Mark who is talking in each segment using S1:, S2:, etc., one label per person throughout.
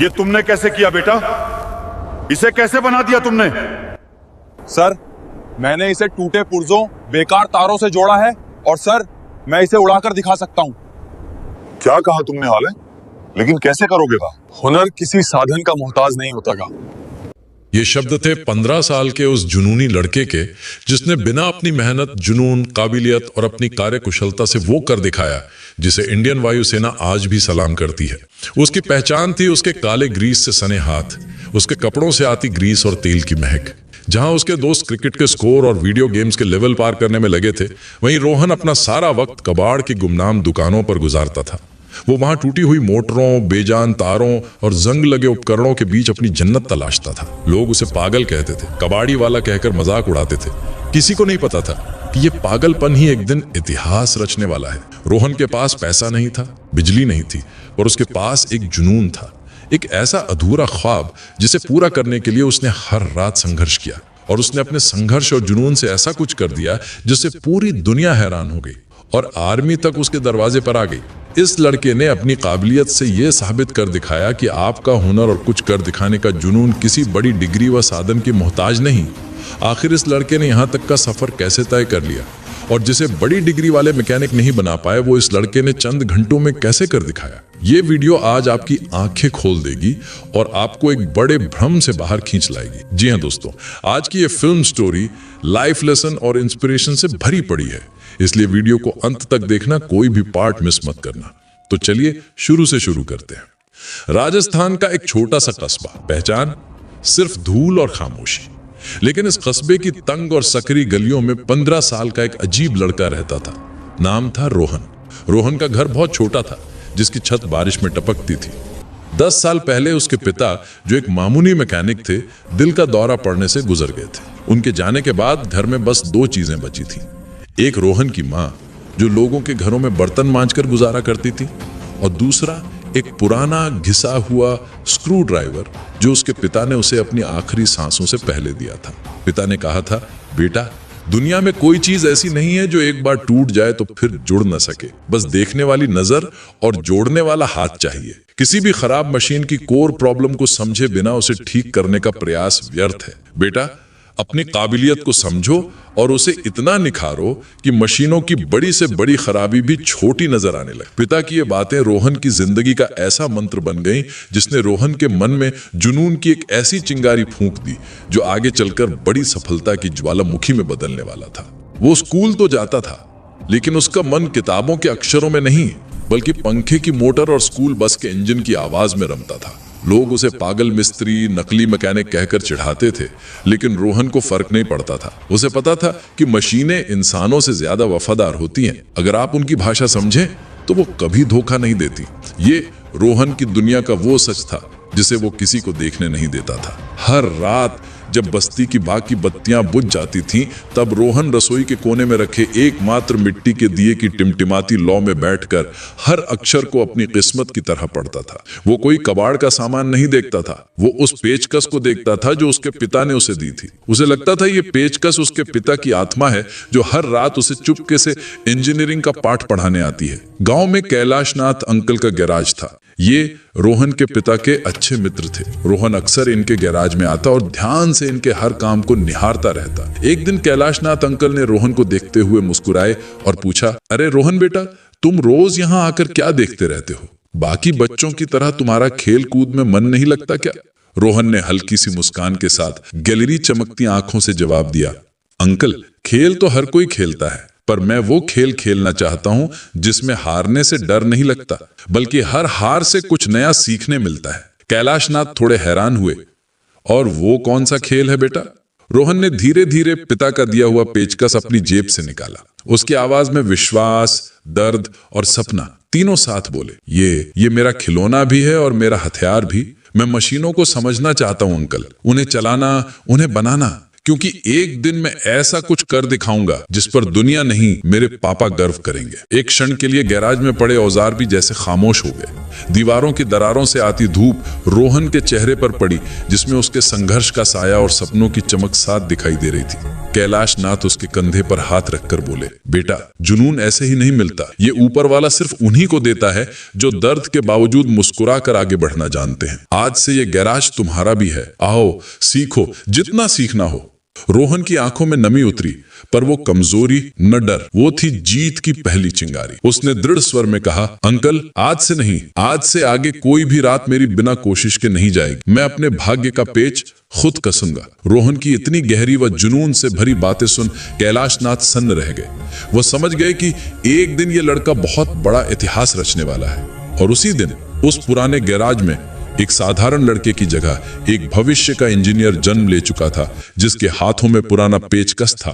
S1: ये तुमने कैसे किया बेटा? इसे कैसे बना दिया तुमने?
S2: सर, मैंने इसे टूटे पुर्जों, बेकार तारों से जोड़ा है और सर, मैं इसे उड़ाकर दिखा सकता हूँ।
S3: क्या कहा तुमने हाले? लेकिन कैसे करोगे ना?
S2: हुनर किसी साधन का मोहताज नहीं होतागा।
S4: ये शब्द थे 15 साल के उस जुनूनी लड़के के, जिसने बिना अपनी मेहनत, जुनून, काबिलियत और अपनी कार्यकुशलता से वो कर दिखाया जिसे इंडियन वायुसेना आज भी सलाम करती है। उसकी पहचान थी उसके काले ग्रीस से सने हाथ, उसके कपड़ों से आती ग्रीस और तेल की महक। जहां उसके दोस्त क्रिकेट के स्कोर और वीडियो गेम्स के लेवल पार करने में लगे थे, वहीं रोहन अपना सारा वक्त कबाड़ की गुमनाम दुकानों पर गुजारता था। वो वहां टूटी हुई मोटरों, बेजान तारों और जंग लगे उपकरणों के बीच अपनी जन्नत तलाशता था। लोग उसे पागल कहते थे, कबाड़ी वाला कहकर मजाक उड़ाते थे। किसी को नहीं पता था कि ये पागलपन ही एक दिन इतिहास रचने वाला है। रोहन के पास पैसा नहीं था, बिजली नहीं थी, और उसके पास एक जुनून था, एक ऐसा अधूरा ख्वाब जिसे पूरा करने के लिए उसने हर रात संघर्ष किया। और उसने अपने संघर्ष और जुनून से ऐसा कुछ कर दिया जिससे पूरी दुनिया हैरान हो गई और आर्मी तक उसके दरवाजे पर आ गई। इस लड़के ने अपनी काबिलियत से यह साबित कर दिखाया कि आपका हुनर और कुछ कर दिखाने का जुनून किसी बड़ी डिग्री व साधन की मोहताज नहीं। आखिर इस लड़के ने यहाँ तक का सफर कैसे तय कर लिया, और जिसे बड़ी डिग्री वाले मैकेनिक नहीं बना पाए, वो इस लड़के ने चंद घंटों में कैसे कर दिखाया। ये वीडियो आज आपकी आंखें खोल देगी और आपको एक बड़े भ्रम से बाहर खींच लाएगी। जी हाँ दोस्तों, आज की ये फिल्म स्टोरी लाइफ लेसन और इंस्पिरेशन से भरी पड़ी है, इसलिए वीडियो को अंत तक देखना, कोई भी पार्ट मिस मत करना। तो चलिए शुरू से शुरू करते हैं। राजस्थान का एक छोटा सा कस्बा, पहचान सिर्फ धूल और खामोशी। लेकिन इस कस्बे की तंग और सकरी गलियों में 15 साल का एक अजीब लड़का रहता था। नाम था रोहन। रोहन का घर बहुत छोटा था, जिसकी छत बारिश में टपकती थी। 10 साल पहले उसके पिता, जो एक मामूली मैकेनिक थे, दिल का दौरा पड़ने से गुजर गए थे। उनके जाने के बाद घर में बस 2 चीजें बची थी। एक रोहन की माँ, जो लोगों के घरों में बर्तन मांजकर गुजारा करती थी, और दूसरा एक पुराना घिसा हुआ स्क्रू ड्राइवर, जो उसके पिता ने उसे अपनी आखिरी सांसों से पहले दिया था। पिता ने कहा था, बेटा, दुनिया में कोई चीज ऐसी नहीं है जो एक बार टूट जाए तो फिर जुड़ न सके। बस देखने वाली नजर और जोड़ने वाला हाथ चाहिए। किसी भी खराब मशीन की कोर प्रॉब्लम को समझे बिना उसे ठीक करने का प्रयास व्यर्थ है। बेटा, अपनी काबिलियत को समझो और उसे इतना निखारो कि मशीनों की बड़ी से बड़ी खराबी भी छोटी नजर आने लगे। पिता की ये बातें रोहन की जिंदगी का ऐसा मंत्र बन गईं, जिसने रोहन के मन में जुनून की एक ऐसी चिंगारी फूंक दी जो आगे चलकर बड़ी सफलता की ज्वालामुखी में बदलने वाला था। वो स्कूल तो जाता था, लेकिन उसका मन किताबों के अक्षरों में नहीं, बल्कि पंखे की मोटर और स्कूल बस के इंजन की आवाज में रमता था। लोग उसे पागल मिस्त्री, नकली मैकेनिक कहकर चिढ़ाते थे, लेकिन रोहन को फर्क नहीं पड़ता था। उसे पता था कि मशीनें इंसानों से ज्यादा वफादार होती हैं। अगर आप उनकी भाषा समझें तो वो कभी धोखा नहीं देती। ये रोहन की दुनिया का वो सच था जिसे वो किसी को देखने नहीं देता था। हर रात जब बस्ती की बाकी बत्तियां बुझ जाती थीं, तब रोहन रसोई के कोने में रखे एकमात्र मिट्टी के दिए की टिमटिमाती लौ में बैठकर हर अक्षर को अपनी किस्मत की तरह पढ़ता था। वो कोई कबाड़ का सामान नहीं देखता था, वो उस पेचकस को देखता था जो उसके पिता ने उसे दी थी। उसे लगता था ये पेचकस उसके पिता की आत्मा है, जो हर रात उसे चुपके से इंजीनियरिंग का पाठ पढ़ाने आती है। गांव में कैलाशनाथ अंकल का गैराज था। ये रोहन के पिता के अच्छे मित्र थे। रोहन अक्सर इनके गैराज में आता और ध्यान से इनके हर काम को निहारता रहता। एक दिन कैलाशनाथ अंकल ने रोहन को देखते हुए मुस्कुराए और पूछा, अरे रोहन बेटा, तुम रोज यहाँ आकर क्या देखते रहते हो? बाकी बच्चों की तरह तुम्हारा खेल कूद में मन नहीं लगता क्या? रोहन ने हल्की सी मुस्कान के साथ गहरी चमकती आंखों से जवाब दिया, अंकल, खेल तो हर कोई खेलता है, पर मैं वो खेल खेलना चाहता हूं जिसमें हारने से डर नहीं लगता, बल्कि हर हार से कुछ नया सीखने मिलता है। कैलाशनाथ थोड़े हैरान हुए, और वो कौन सा खेल है बेटा? रोहन ने धीरे धीरे पिता का दिया हुआ पेचकस अपनी जेब से निकाला। उसकी आवाज में विश्वास, दर्द और सपना तीनों साथ बोले, ये मेरा खिलौना भी है और मेरा हथियार भी। मैं मशीनों को समझना चाहता हूं अंकल, उन्हें चलाना, उन्हें बनाना, क्योंकि एक दिन मैं ऐसा कुछ कर दिखाऊंगा जिस पर दुनिया नहीं, मेरे पापा गर्व करेंगे। एक क्षण के लिए गैराज में पड़े औजार भी जैसे खामोश हो गए। दीवारों की दरारों से आती धूप रोहन के चेहरे पर पड़ी, जिसमें उसके संघर्ष का साया और सपनों की चमक साथ दिखाई दे रही थी। कैलाश नाथ उसके कंधे पर हाथ रखकर बोले, बेटा, जुनून ऐसे ही नहीं मिलता। ये ऊपर वाला सिर्फ उन्हीं को देता है जो दर्द के बावजूद मुस्कुरा कर आगे बढ़ना जानते हैं। आज से ये गैराज तुम्हारा भी है। आओ, सीखो, जितना सीखना हो। रोहन की आंखों में नमी उतरी, पर वो कमजोरी न डर, वो थी जीत की पहली चिंगारी। उसने दृढ़ स्वर में कहा, अंकल, आज से नहीं, आज से आगे कोई भी रात मेरी बिना कोशिश के नहीं जाएगी। मैं अपने भाग्य का पेच खुद कसूंगा। रोहन की इतनी गहरी व जुनून से भरी बातें सुन कैलाश नाथ सन्न रह गए। वो समझ गए कि एक दिन ये लड़का बहुत बड़ा इतिहास रचने वाला है। और उसी दिन उस पुराने गैराज में एक साधारण लड़के की जगह एक भविष्य का इंजीनियर जन्म ले चुका था, जिसके हाथों में पुराना पेचकस था,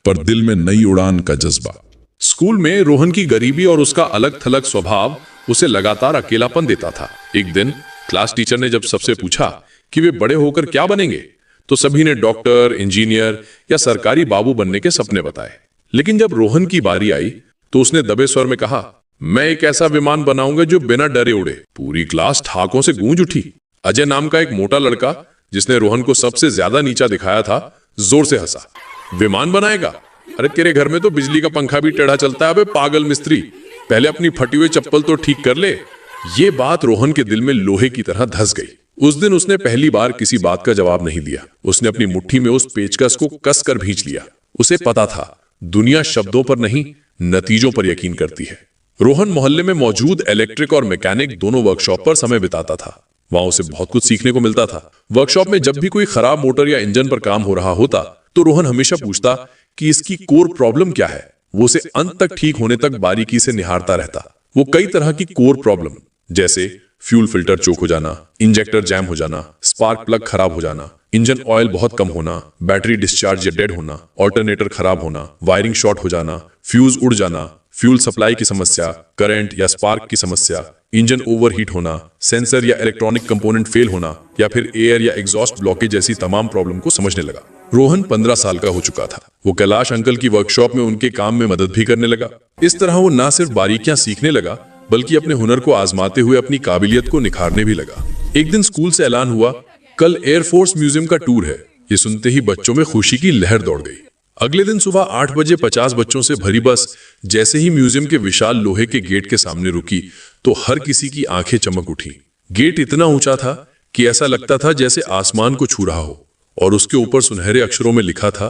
S4: पर दिल में नई उड़ान का जज्बा।
S5: स्कूल में रोहन की गरीबी और उसका अलग थलग स्वभाव उसे लगातार अकेलापन देता था। एक दिन क्लास टीचर ने जब सबसे पूछा कि वे बड़े होकर क्या बनेंगे, तो सभी ने डॉक्टर, इंजीनियर या सरकारी बाबू बनने के सपने बताए। लेकिन जब रोहन की बारी आई तो उसने दबे स्वर में कहा, मैं एक ऐसा विमान बनाऊंगा जो बिना डरे उड़े। पूरी क्लास ठाकों से गूंज उठी। अजय नाम का एक मोटा लड़का, जिसने रोहन को सबसे ज्यादा नीचा दिखाया था, जोर से हंसा। विमान बनाएगा? अरे तेरे घर में तो बिजली का पंखा भी टेढ़ा चलता है। अबे पागल मिस्त्री, पहले अपनी फटी हुई चप्पल तो ठीक कर ले। ये बात रोहन के दिल में लोहे की तरह धंस गई। उस दिन उसने पहली बार किसी बात का जवाब नहीं दिया। उसने अपनी मुट्ठी में उस पेचकस को कसकर भींच लिया। उसे पता था, दुनिया शब्दों पर नहीं, नतीजों पर यकीन करती है। रोहन मोहल्ले में मौजूद इलेक्ट्रिक और मैकेनिक दोनों वर्कशॉप पर समय बिताता था। वहां उसे बहुत कुछ सीखने को मिलता था। वर्कशॉप में जब भी कोई खराब मोटर या इंजन पर काम हो रहा होता, तो रोहन हमेशा पूछता कि इसकी कोर प्रॉब्लम क्या है। वो उसे अंत तक ठीक होने तक बारीकी से निहारता रहता। वो कई तरह की कोर प्रॉब्लम, जैसे फ्यूल फिल्टर चोक हो जाना, इंजेक्टर जैम हो जाना, स्पार्क प्लग खराब हो जाना, इंजन ऑयल बहुत कम होना, बैटरी डिस्चार्ज या डेड होना, ऑल्टरनेटर खराब होना, वायरिंग शॉर्ट हो जाना, फ्यूज उड़ जाना, फ्यूल सप्लाई की समस्या, करंट या स्पार्क की समस्या, इंजन ओवरहीट होना, सेंसर या इलेक्ट्रॉनिक कंपोनेंट फेल होना, या फिर एयर या एग्जॉस्ट ब्लॉकेज जैसी तमाम प्रॉब्लम को समझने लगा। रोहन 15 साल का हो चुका था। वो कैलाश अंकल की वर्कशॉप में उनके काम में मदद भी करने लगा। इस तरह वो न सिर्फ बारीकियां सीखने लगा, बल्कि अपने हुनर को आजमाते हुए अपनी काबिलियत को निखारने भी लगा। एक दिन स्कूल से ऐलान हुआ, कल एयरफोर्स म्यूजियम का टूर है। ये सुनते ही बच्चों में खुशी की लहर दौड़ गई। अगले दिन सुबह 8 बजे 50 बच्चों से भरी बस जैसे ही म्यूजियम के विशाल लोहे के गेट के सामने रुकी, तो हर किसी की आंखें चमक उठी। गेट इतना ऊंचा था कि ऐसा लगता था जैसे आसमान को छू रहा हो, और उसके ऊपर सुनहरे अक्षरों में लिखा था,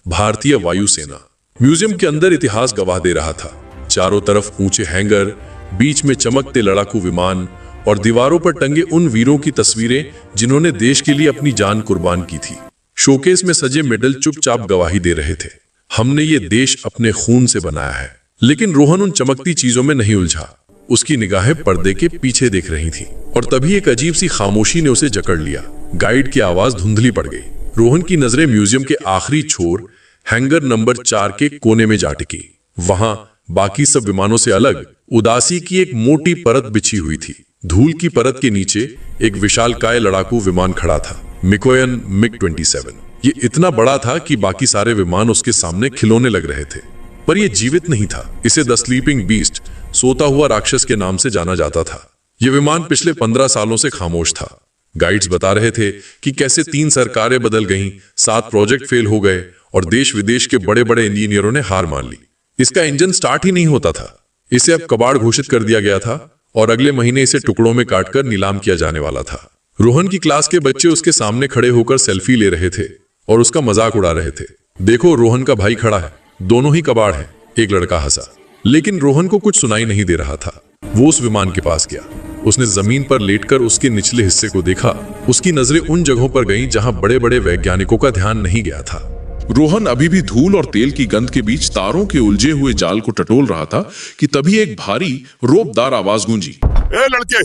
S5: भारतीय वायुसेना। म्यूजियम के अंदर इतिहास गवाह दे रहा था। चारों तरफ ऊंचे हैंगर, बीच में चमकते लड़ाकू विमान, और दीवारों पर टंगे उन वीरों की तस्वीरें जिन्होंने देश के लिए अपनी जान कुर्बान की थी। शोकेस में सजे मेडल चुपचाप गवाही दे रहे थे, हमने ये देश अपने खून से बनाया है। लेकिन रोहन उन चमकती चीजों में नहीं उलझा। उसकी निगाहें पर्दे के पीछे देख रही थी, और तभी एक अजीब सी खामोशी ने उसे जकड़ लिया। गाइड की आवाज धुंधली पड़ गई। रोहन की नजरें म्यूजियम के आखिरी छोर हैंगर नंबर 4 के कोने में जा टिकी। वहां बाकी सब विमानों से अलग उदासी की एक मोटी परत बिछी हुई थी। धूल की परत के नीचे एक विशालकाय लड़ाकू विमान खड़ा था, मिकोयन MiG-27। ये इतना बड़ा था कि बाकी सारे विमान उसके सामने खिलौने लग रहे थे, पर यह जीवित नहीं था। इसे द स्लीपिंग बीस्ट, सोता हुआ राक्षस के नाम से जाना जाता था। यह विमान पिछले 15 सालों से खामोश था। गाइड्स बता रहे थे कि कैसे 3 सरकारें बदल गईं, 7 प्रोजेक्ट फेल हो गए, और देश विदेश के बड़े बड़े इंजीनियरों ने हार मान ली। इसका इंजन स्टार्ट ही नहीं होता था। इसे अब कबाड़ घोषित कर दिया गया था, और अगले महीने इसे टुकड़ों में काटकर नीलाम किया जाने वाला था। रोहन की क्लास के बच्चे उसके सामने खड़े होकर सेल्फी ले रहे थे और उसका मजाक उड़ा रहे थे। देखो, रोहन का भाई खड़ा है, दोनों ही कबाड़ हैं। एक लड़का हंसा, लेकिन रोहन को कुछ सुनाई नहीं दे रहा था। वो उस विमान के पास गया। उसने जमीन पर लेटकर उसके निचले हिस्से को देखा। उसकी नजरें उन जगहों पर गईं जहां बड़े बड़े वैज्ञानिकों का ध्यान नहीं गया था।
S6: रोहन अभी भी धूल और तेल की गंध के बीच तारों के उलझे हुए जाल को टटोल रहा था कि तभी एक भारी रोबदार आवाज गूंजी।
S3: ए लड़के,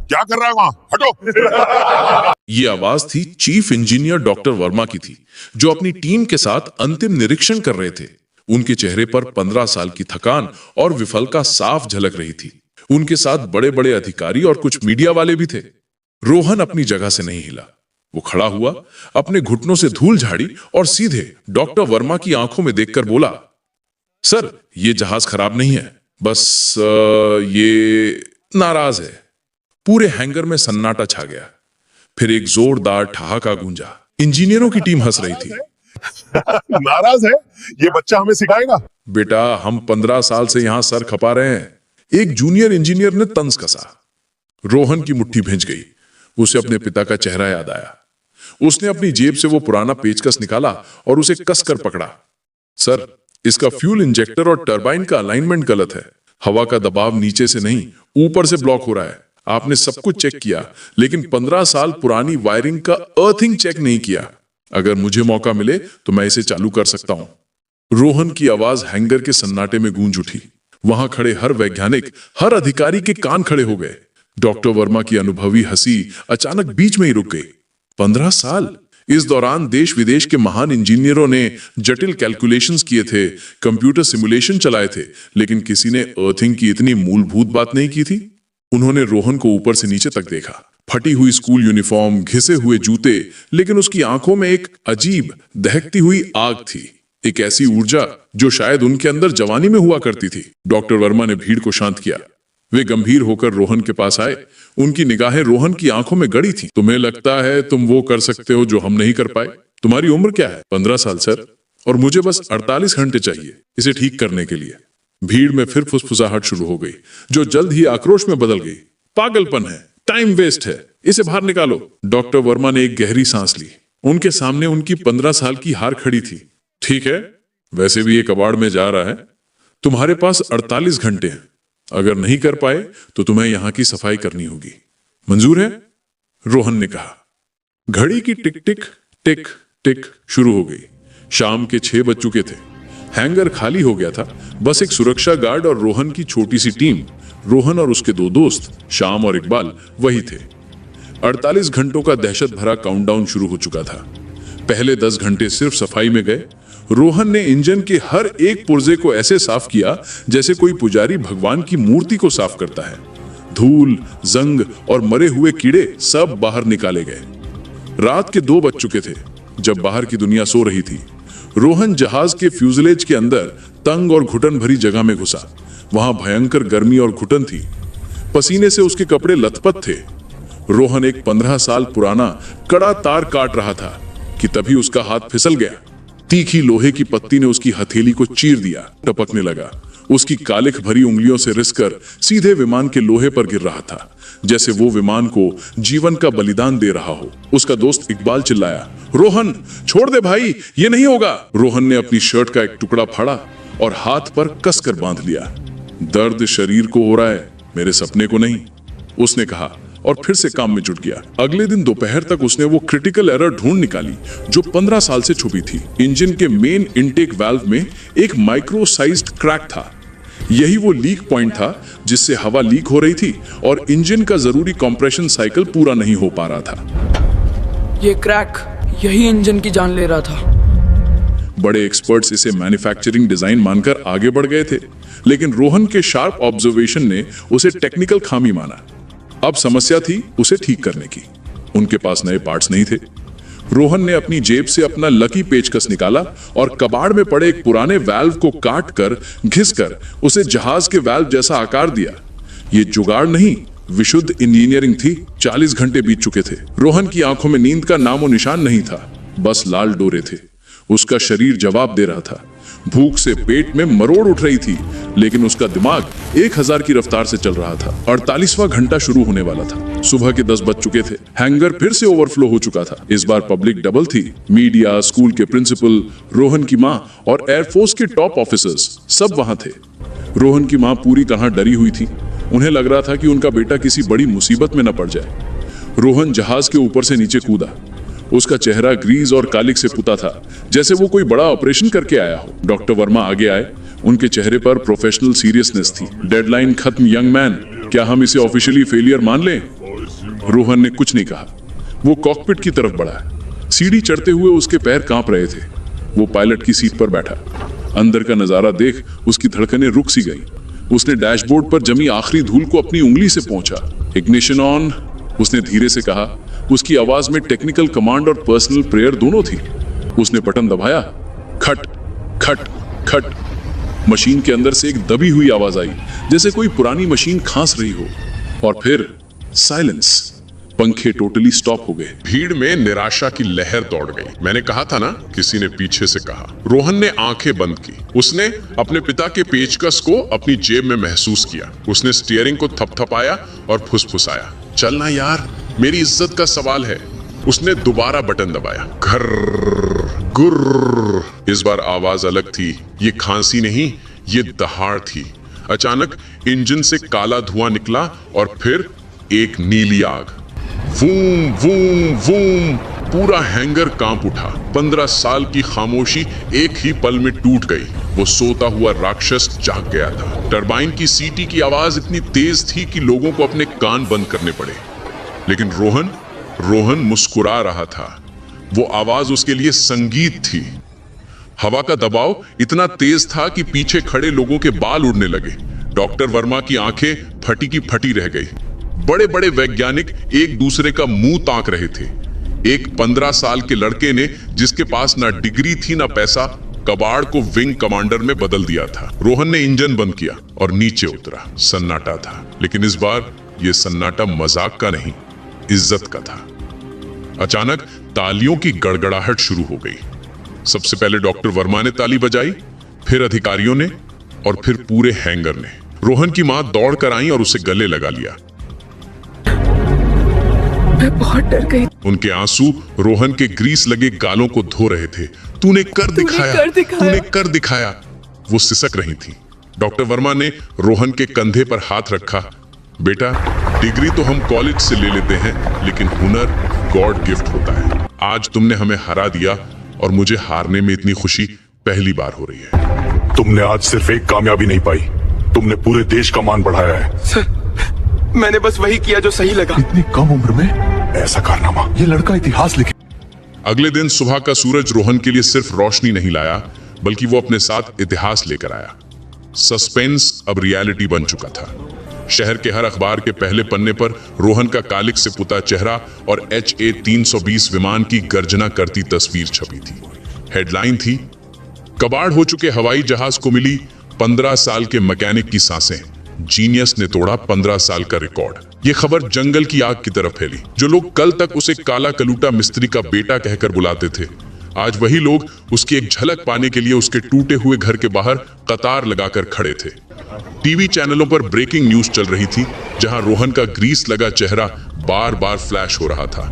S3: क्या कर रहा है वहां? हटो।
S6: ये आवाज थी चीफ इंजीनियर डॉक्टर वर्मा की थी, जो अपनी टीम के साथ अंतिम निरीक्षण कर रहे थे। उनके चेहरे पर 15 साल की थकान और विफलता साफ झलक रही थी। उनके साथ बड़े बड़े अधिकारी और कुछ मीडिया वाले भी थे। रोहन अपनी जगह से नहीं हिला। वो खड़ा हुआ, अपने घुटनों से धूल झाड़ी और सीधे डॉक्टर वर्मा की आंखों में देखकर बोला, सर, ये जहाज खराब नहीं है, बस ये नाराज है। पूरे हैंगर में सन्नाटा छा गया। फिर एक जोरदार ठहाका गूंजा। इंजीनियरों की टीम हंस रही थी।
S3: नाराज है? ये बच्चा हमें सिखाएगा?
S6: बेटा, हम 15 साल से यहां सर खपा रहे हैं। एक जूनियर इंजीनियर ने तंज कसा। रोहन की मुट्ठी भिंच गई। उसे अपने पिता का चेहरा याद आया। उसने अपनी जेब से वो पुराना पेचकस निकाला और उसे कसकर पकड़ा। सर, इसका फ्यूल इंजेक्टर और टरबाइन का अलाइनमेंट गलत है। हवा का दबाव नीचे से नहीं, ऊपर से ब्लॉक हो रहा है। आपने सब कुछ चेक किया, लेकिन 15 साल पुरानी वायरिंग का अर्थिंग चेक नहीं किया। अगर मुझे मौका मिले तो मैं इसे चालू कर सकता हूं। रोहन की आवाज हैंगर के सन्नाटे में गूंज उठी। वहां खड़े हर वैज्ञानिक, हर अधिकारी के कान खड़े हो गए। डॉक्टर वर्मा की अनुभवी हंसी अचानक बीच में ही रुक गई। 15 साल! इस दौरान देश विदेश के महान इंजीनियरों ने जटिल कैलकुलेशंस किए थे, कंप्यूटर सिमुलेशन चलाए थे, लेकिन किसी ने अर्थिंग की इतनी मूलभूत बात नहीं की थी। उन्होंने रोहन को ऊपर से नीचे तक देखा। फटी हुई स्कूल यूनिफॉर्म, घिसे हुए जूते, लेकिन उसकी आंखों में एक अजीब दहकती हुई आग थी। एक ऐसी ऊर्जा जो शायद उनके अंदर जवानी में हुआ करती थी। डॉक्टर वर्मा ने भीड़ को शांत किया। वे गंभीर होकर रोहन के पास आए। उनकी निगाहें रोहन की आंखों में गड़ी थी। तुम्हें लगता है तुम वो कर सकते हो जो हम नहीं कर पाए? तुम्हारी उम्र क्या है? 15 साल सर, और मुझे बस 48 घंटे चाहिए इसे ठीक करने के लिए। भीड़ में फिर फुसफुसाहट शुरू हो गई, जो जल्द ही आक्रोश में बदल गई। पागलपन है, टाइम वेस्ट है, इसे बाहर निकालो। डॉक्टर वर्मा ने एक गहरी सांस ली। उनके सामने उनकी 15 साल की हार खड़ी थी। ठीक है, वैसे भी ये कबाड़ में जा रहा है। तुम्हारे पास 48 घंटे हैं। अगर नहीं कर पाए तो तुम्हें यहां की सफाई करनी होगी। मंजूर है? रोहन ने कहा। घड़ी की टिक टिक टिक टिक शुरू हो गई। शाम के 6 बज चुके थे। हैंगर खाली हो गया था। बस एक सुरक्षा गार्ड और रोहन की छोटी सी टीम। रोहन और उसके 2 दोस्त, श्याम और इकबाल, वही थे। 48 घंटों का दहशत भरा काउंटडाउन शुरू हो चुका था। पहले 10 घंटे सिर्फ सफाई में गए। रोहन ने इंजन के हर एक पुर्जे को ऐसे साफ किया जैसे कोई पुजारी भगवान की मूर्ति को साफ करता है। धूल, जंग और मरे हुए कीड़े सब बाहर निकाले गए। रात के 2 बज चुके थे जब बाहर की दुनिया सो रही थी। रोहन जहाज के फ्यूजलेज के अंदर तंग और घुटन भरी जगह में घुसा। वहां भयंकर गर्मी और घुटन थी। पसीने से उसके कपड़े लथपथ थे। रोहन एक 15 साल पुराना कड़ा तार काट रहा था कि तभी उसका हाथ फिसल गया। तीखी लोहे की पत्ती ने उसकी हथेली को चीर दिया। टपकने लगा। उसकी कालिख भरी उंगलियों से रिसकर सीधे विमान के लोहे पर गिर रहा था, जैसे वो विमान को जीवन का बलिदान दे रहा हो। उसका दोस्त इकबाल चिल्लाया, रोहन छोड़ दे भाई, ये नहीं होगा। रोहन ने अपनी शर्ट का एक टुकड़ा फाड़ा और हाथ पर कसकर बांध लिया। दर्द शरीर को हो रहा है, मेरे सपने को नहीं, उसने कहा और फिर से काम में जुट गया। अगले दिन दोपहर तक उसने वो क्रिटिकल एरर ढूंढ निकाली जो 15 साल से छुपी थी। इंजन के मेन इनटेक वाल्व में एक माइक्रो साइज्ड क्रैक था। यही वो लीक पॉइंट था जिससे हवा लीक हो रही थी और इंजन का जरूरी कंप्रेशन साइकिल पूरा नहीं हो पा रहा था।
S7: ये क्रैक यही इंजन की जान ले रहा था।
S6: बड़े एक्सपर्ट्स इसे मैन्युफैक्चरिंग डिजाइन मानकर आगे बढ़ गए थे, लेकिन रोहन के शार्प ऑब्जर्वेशन ने उसे टेक्निकल खामी माना। अब समस्या थी उसे ठीक करने की। उनके पास नए पार्ट्स नहीं थे। रोहन ने अपनी जेब से अपना लकी पेचकस निकाला और कबाड़ में पड़े एक पुराने वाल्व को काट कर घिस कर उसे जहाज के वाल्व जैसा आकार दिया। ये जुगाड़ नहीं, विशुद्ध इंजीनियरिंग थी। 40 घंटे बीत चुके थे। रोहन की आंखों में नींद का नामो निशान नहीं था, बस लाल डोरे थे। उसका शरीर जवाब दे रहा था। भूख से पेट में मरोड़ उठ रही थी, लेकिन उसका दिमाग 1000 की रफ्तार से चल रहा था। 48वां घंटा शुरू होने वाला था। सुबह के 10 बज चुके थे। हैंगर फिर से ओवरफ्लो हो चुका था। इस बार पब्लिक डबल थी। मीडिया, स्कूल के प्रिंसिपल, रोहन की माँ और एयरफोर्स के टॉप ऑफिसर्स सब वहां थे। रोहन की माँ पूरी तरह डरी हुई थी। उन्हें लग रहा था कि उनका बेटा किसी बड़ी मुसीबत में न पड़ जाए। रोहन जहाज के ऊपर से नीचे कूदा। उसका चेहरा ग्रीस और कालिक से पुता था, जैसे वो कोई बड़ा ऑपरेशन करके आया हो। डॉक्टर वर्मा आगे आए। उनके चेहरे पर प्रोफेशनल सीरियसनेस थी। डेडलाइन खत्म यंग मैन, क्या हम इसे ऑफिशियली फेलियर मान लें? रोहन ने कुछ नहीं कहा। वो कॉकपिट की तरफ बढ़ा। सीढ़ी चढ़ते हुए उसके पैर कांप रहे थे। वो पायलट की सीट पर बैठा। अंदर का नजारा देख उसकी धड़कनें रुक सी गई। उसने डैशबोर्ड पर जमी आखिरी धूल को अपनी उंगली से पोंछा। इग्निशन ऑन, उसने धीरे से कहा। उसकी आवाज में टेक्निकल कमांड और पर्सनल प्रेयर दोनों थी। उसने बटन दबाया। खट खट खट। मशीन के अंदर से एक दबी हुई आवाज आई, जैसे कोई पुरानी मशीन खांस रही हो। और फिर साइलेंस। पंखे टोटली स्टॉप हो गए।
S8: भीड़ में निराशा की लहर दौड़ गई। मैंने कहा था ना, किसी ने पीछे से कहा। रोहन ने आंखें बंद की। उसने अपने पिता के पेचकस को अपनी जेब में महसूस किया। उसने स्टीयरिंग को थपथपाया और फुसफुसाया, चलना यार, मेरी इज्जत का सवाल है। उसने दोबारा बटन दबाया। घर्र गुर्र। इस बार आवाज अलग थी। ये खांसी नहीं, ये दहाड़ थी। अचानक इंजन से काला धुआं निकला और फिर एक नीली आग। वूम वूम वूम। पूरा हैंगर कांप उठा। 15 साल की खामोशी एक ही पल में टूट गई। वो सोता हुआ राक्षस जाग गया था। टरबाइन की सीटी की आवाज इतनी तेज थी कि लोगों को अपने कान बंद करने पड़े। लेकिन रोहन मुस्कुरा रहा था। वो आवाज उसके लिए संगीत थी। हवा का दबाव इतना तेज था कि पीछे खड़े लोगों के बाल उड़ने लगे। डॉक्टर वर्मा की आंखें फटी की फटी रह गई। बड़े बड़े वैज्ञानिक एक दूसरे का मुंह ताक रहे थे। एक 15 साल के लड़के ने, जिसके पास ना डिग्री थी ना पैसा, कबाड़ को विंग कमांडर में बदल दिया था। रोहन ने इंजन बंद किया और नीचे उतरा। सन्नाटा था, लेकिन इस बार यह सन्नाटा मजाक का नहीं, इज्जत का था। अचानक तालियों की गड़गड़ाहट शुरू हो गई। सबसे पहले डॉक्टर वर्मा ने ताली बजाई, फिर अधिकारियों ने और फिर पूरे हैंगर ने। रोहन की मां दौड़ कर आई और उसे गले लगा लिया।
S7: मैं बहुत डर गई।
S8: उनके आंसू रोहन के ग्रीस लगे गालों को धो रहे थे। तूने कर दिखाया। वो सिसक रही थी। डॉक्टर वर्मा ने रोहन के कंधे पर हाथ रखा। बेटा, डिग्री तो हम कॉलेज से ले लेते हैं, लेकिन हुनर गॉड गिफ्ट होता है। आज तुमने हमें हरा दिया और मुझे हारने में इतनी खुशी पहली बार हो रही है।
S3: तुमने आज सिर्फ एक कामयाबी नहीं पाई, तुमने पूरे देश का मान बढ़ाया है।
S9: सर, मैंने बस वही किया जो सही लगा।
S3: इतनी कम उम्र में ऐसा कारनामा, ये लड़का इतिहास लिखे।
S8: अगले दिन सुबह का सूरज रोहन के लिए सिर्फ रोशनी नहीं लाया, बल्कि वो अपने साथ इतिहास लेकर आया। सस्पेंस अब रियलिटी बन चुका था। शहर के हर अखबार के पहले पन्ने पर रोहन का कालिक से पुता चेहरा और HA-320 विमान की गर्जना करती तस्वीर छपी थी। हेडलाइन थी, कबाड़ हो चुके हवाई जहाज को मिली 15 साल के मैकेनिक की सांसें, जीनियस ने तोड़ा 15 साल का रिकॉर्ड। ये खबर जंगल की आग की तरफ फैली। जो लोग कल तक उसे काला कलूटा मिस्त्री का बेटा कहकर बुलाते थे, आज वही लोग उसकी एक झलक पाने के लिए उसके टूटे हुए घर के बाहर कतार लगाकर खड़े थे। टीवी चैनलों पर ब्रेकिंग न्यूज चल रही थी, जहां रोहन का ग्रीस लगा चेहरा बार बार फ्लैश हो रहा था।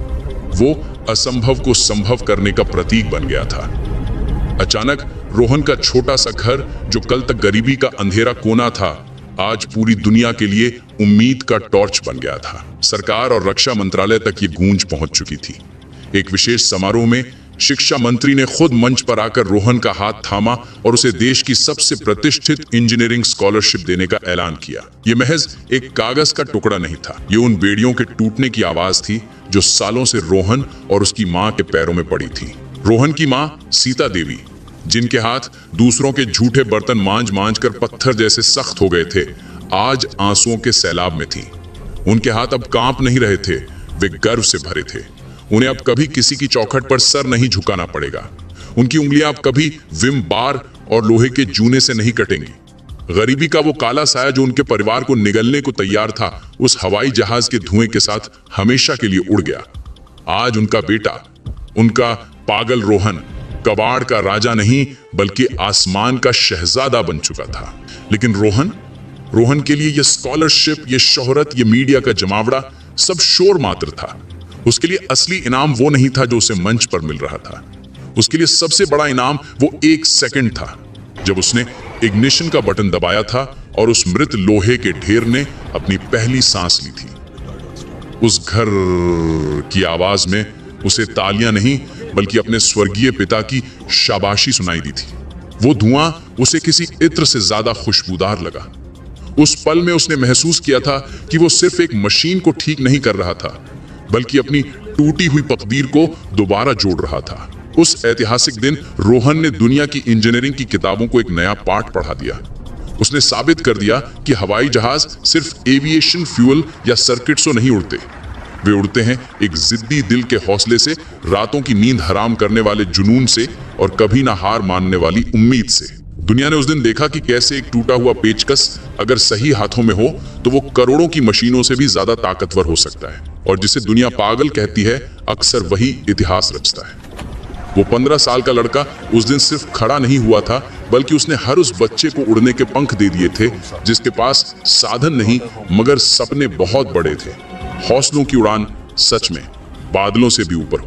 S8: वो असंभव को संभव करने का प्रतीक बन गया था। अचानक रोहन का छोटा सा घर, जो कल तक गरीबी का अंधेरा कोना था, आज पूरी दुनिया के लिए उम्मीद का टॉर्च बन गया था। सरकार और रक्षा मंत्रालय तक ये गूंज पहुंच चुकी थी। एक विशेष समारोह में शिक्षा मंत्री ने खुद मंच पर आकर रोहन का हाथ थामा और उसे देश की सबसे प्रतिष्ठित इंजीनियरिंग स्कॉलरशिप देने का ऐलान किया। ये महज एक कागज का टुकड़ा नहीं था, ये उन बेड़ियों के टूटने की आवाज थी जो सालों से रोहन और उसकी मां के पैरों में पड़ी थी। रोहन की मां सीता देवी, जिनके हाथ दूसरों के झूठे बर्तन मांज मांज कर पत्थर जैसे सख्त हो गए थे, आज आंसुओं के सैलाब में थी। उनके हाथ अब कांप नहीं रहे थे, वे गर्व से भरे थे। उन्हें अब कभी किसी की चौखट पर सर नहीं झुकाना पड़ेगा। उनकी उंगलियां अब कभी विम बार और लोहे के जूने से नहीं कटेंगी। गरीबी का वो काला साया जो उनके परिवार को निगलने को तैयार था, उस हवाई जहाज के धुएं के साथ हमेशा के लिए उड़ गया। आज उनका बेटा, उनका पागल रोहन, कबाड़ का राजा नहीं बल्कि आसमान का शहजादा बन चुका था। लेकिन रोहन के लिए यह स्कॉलरशिप, ये शोहरत, ये मीडिया का जमावड़ा सब शोर मात्र था। उसके लिए असली इनाम वो नहीं था जो उसे मंच पर मिल रहा था। उसके लिए सबसे बड़ा इनाम वो 1 सेकंड था जब उसने इग्निशन का बटन दबाया था और उस मृत लोहे के ढेर ने अपनी पहली सांस ली थी। उस घर की आवाज में उसे तालियां नहीं बल्कि अपने स्वर्गीय पिता की शाबाशी सुनाई दी थी। वो धुआं उसे किसी इत्र से ज्यादा खुशबूदार लगा। उस पल में उसने महसूस किया था कि वो सिर्फ एक मशीन को ठीक नहीं कर रहा था, बल्कि अपनी टूटी हुई तकदीर को दोबारा जोड़ रहा था। उस ऐतिहासिक दिन रोहन ने दुनिया की इंजीनियरिंग की किताबों को एक नया पाठ पढ़ा दिया। उसने साबित कर दिया कि हवाई जहाज सिर्फ एविएशन फ्यूल या सर्किट से नहीं उड़ते, वे उड़ते हैं एक जिद्दी दिल के हौसले से, रातों की नींद हराम करने वाले जुनून से और कभी ना हार मानने वाली उम्मीद से। दुनिया ने उस दिन देखा कि कैसे एक टूटा हुआ पेचकस अगर सही हाथों में हो तो वो करोड़ों की मशीनों से भी ज्यादा ताकतवर हो सकता है, और जिसे दुनिया पागल कहती है अक्सर वही इतिहास रचता है। वो 15 साल का लड़का उस दिन सिर्फ खड़ा नहीं हुआ था, बल्कि उसने हर उस बच्चे को उड़ने के पंख दे दिए थे जिसके पास साधन नहीं मगर सपने बहुत बड़े थे। हौसलों की उड़ान सच में बादलों से भी ऊपर हो।